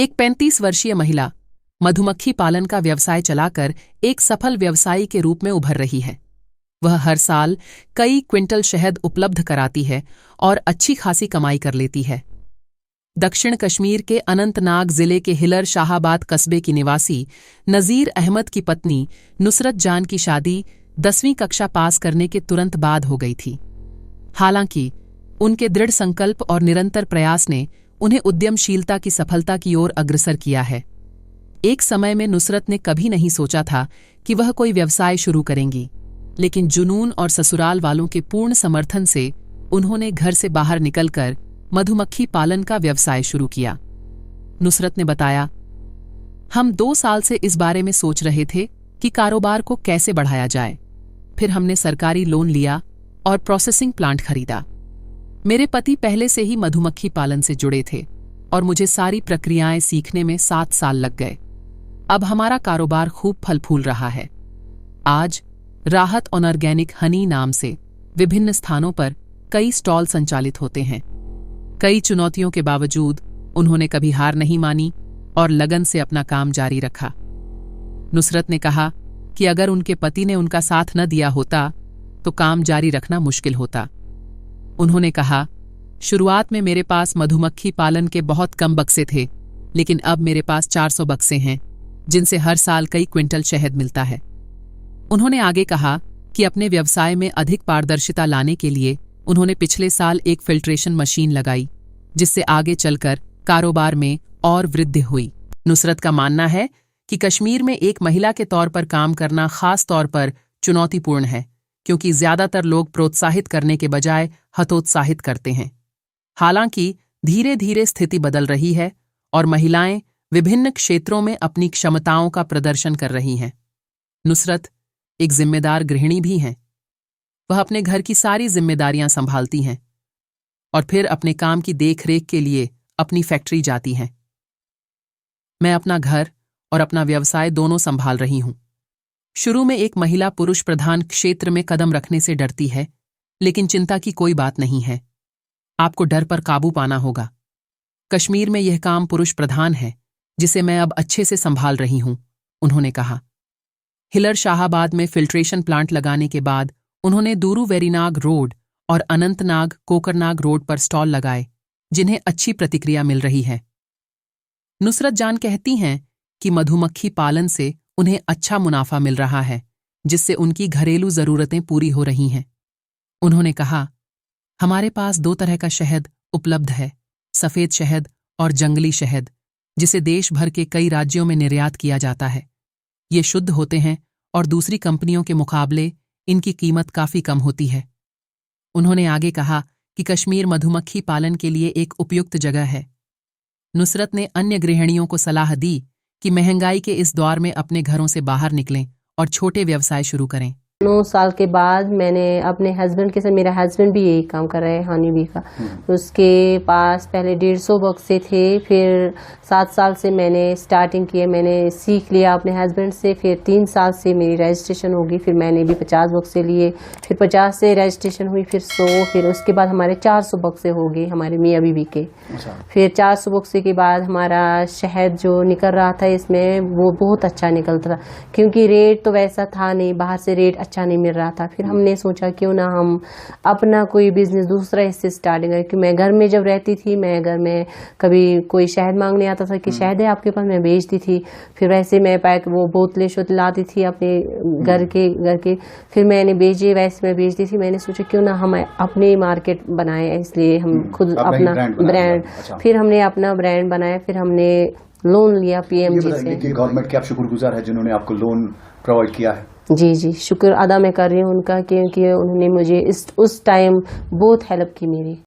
एक 35 वर्षीय महिला मधुमक्खी पालन का व्यवसाय चलाकर एक सफल व्यवसायी के रूप में उभर रही है। वह हर साल कई क्विंटल शहद उपलब्ध कराती है और अच्छी खासी कमाई कर लेती है। दक्षिण कश्मीर के अनंतनाग जिले के हिलर शाहाबाद कस्बे की निवासी नज़ीर अहमद की पत्नी नुसरत जान की शादी 10वीं कक्षा पास करने के तुरंत बाद हो गई थी। हालांकि उनके दृढ़ संकल्प और निरंतर प्रयास ने उन्हें उद्यमशीलता की सफलता की ओर अग्रसर किया है। एक समय में नुसरत ने कभी नहीं सोचा था कि वह कोई व्यवसाय शुरू करेंगी, लेकिन जुनून और ससुराल वालों के पूर्ण समर्थन से उन्होंने घर से बाहर निकलकर मधुमक्खी पालन का व्यवसाय शुरू किया। नुसरत ने बताया, हम 2 साल से इस बारे में सोच रहे थे कि कारोबार को कैसे बढ़ाया जाए। फिर हमने सरकारी लोन लिया और प्रोसेसिंग प्लांट खरीदा। मेरे पति पहले से ही मधुमक्खी पालन से जुड़े थे और मुझे सारी प्रक्रियाएं सीखने में 7 साल लग गए। अब हमारा कारोबार खूब फल फूल रहा है। आज राहत ऑर्गेनिक हनी नाम से विभिन्न स्थानों पर कई स्टॉल संचालित होते हैं। कई चुनौतियों के बावजूद उन्होंने कभी हार नहीं मानी और लगन से अपना काम जारी रखा। नुसरत ने कहा कि अगर उनके पति ने उनका साथ न दिया होता तो काम जारी रखना मुश्किल होता। उन्होंने कहा, शुरुआत में मेरे पास मधुमक्खी पालन के बहुत कम बक्से थे, लेकिन अब मेरे पास 400 बक्से हैं, जिनसे हर साल कई क्विंटल शहद मिलता है। उन्होंने आगे कहा कि अपने व्यवसाय में अधिक पारदर्शिता लाने के लिए उन्होंने पिछले साल एक फिल्ट्रेशन मशीन लगाई, जिससे आगे चलकर कारोबार में और वृद्धि हुई। नुसरत का मानना है कि कश्मीर में एक महिला के तौर पर काम करना खास तौर पर चुनौतीपूर्ण है, क्योंकि ज्यादातर लोग प्रोत्साहित करने के बजाय हतोत्साहित करते हैं। हालांकि धीरे धीरे स्थिति बदल रही है और महिलाएं विभिन्न क्षेत्रों में अपनी क्षमताओं का प्रदर्शन कर रही हैं। नुसरत एक जिम्मेदार गृहिणी भी हैं। वह अपने घर की सारी जिम्मेदारियां संभालती हैं और फिर अपने काम की देखरेख के लिए अपनी फैक्ट्री जाती हैं। मैं अपना घर और अपना व्यवसाय दोनों संभाल रही हूं। शुरू में एक महिला पुरुष प्रधान क्षेत्र में कदम रखने से डरती है, लेकिन चिंता की कोई बात नहीं है। आपको डर पर काबू पाना होगा। कश्मीर में यह काम पुरुष प्रधान है, जिसे मैं अब अच्छे से संभाल रही हूं, उन्होंने कहा। हिलर शाहाबाद में फिल्ट्रेशन प्लांट लगाने के बाद उन्होंने दूरू वेरीनाग रोड और अनंतनाग कोकरनाग रोड पर स्टॉल लगाए, जिन्हें अच्छी प्रतिक्रिया मिल रही है। नुसरत जान कहती हैं कि मधुमक्खी पालन से उन्हें अच्छा मुनाफा मिल रहा है, जिससे उनकी घरेलू जरूरतें पूरी हो रही हैं। उन्होंने कहा, हमारे पास 2 तरह का शहद उपलब्ध है, सफेद शहद और जंगली शहद, जिसे देश भर के कई राज्यों में निर्यात किया जाता है। ये शुद्ध होते हैं और दूसरी कंपनियों के मुकाबले इनकी कीमत काफी कम होती है। उन्होंने आगे कहा कि कश्मीर मधुमक्खी पालन के लिए एक उपयुक्त जगह है। नुसरत ने अन्य गृहिणियों को सलाह दी कि महंगाई के इस दौर में अपने घरों से बाहर निकलें और छोटे व्यवसाय शुरू करें। 9 साल के बाद मैंने अपने हस्बैंड के साथ, मेरा हस्बैंड भी यही काम कर रहा है हनी बी का, उसके पास पहले 150 बक्से थे। फिर 7 साल से मैंने स्टार्टिंग किया, मैंने सीख लिया अपने हस्बैंड से। फिर 3 साल से मेरी रजिस्ट्रेशन होगी, फिर मैंने भी 50 बक्से लिए। फिर 50 से रजिस्ट्रेशन हुई, फिर 100, फिर उसके बाद हमारे 400 बक्से हो गए हमारे मियाँ बीवी के। फिर 400 बक्से के बाद हमारा शहद जो निकल रहा था इसमें वो बहुत अच्छा निकलता था, क्योंकि रेट तो वैसा था नहीं, बाहर से रेट अच्छा नहीं मिल रहा था। फिर हमने सोचा क्यों ना हम अपना कोई बिजनेस दूसरा इससे स्टार्ट करें। कि मैं घर में जब रहती थी, मैं घर में कभी कोई शहद मांगने आता था कि शहद है आपके पास, मैं बेचती थी। फिर वैसे मैं पैक वो बोतलें शोतलें लाती थी अपने घर के, फिर मैंने बेचे, वैसे मैं बेचती थी। मैंने सोचा क्यों ना हम अपने मार्केट बनाए, इसलिए हम खुद अपना ब्रांड, फिर हमने अपना ब्रांड बनाया। फिर हमने लोन लिया पीएमजी से। गवर्नमेंट के आप शुक्रगुजार है जिन्होंने आपको लोन प्रोवाइड किया है। जी, शुक्र अदा मैं कर रही हूँ उनका, क्योंकि उन्होंने मुझे उस टाइम बहुत हेल्प की मेरी।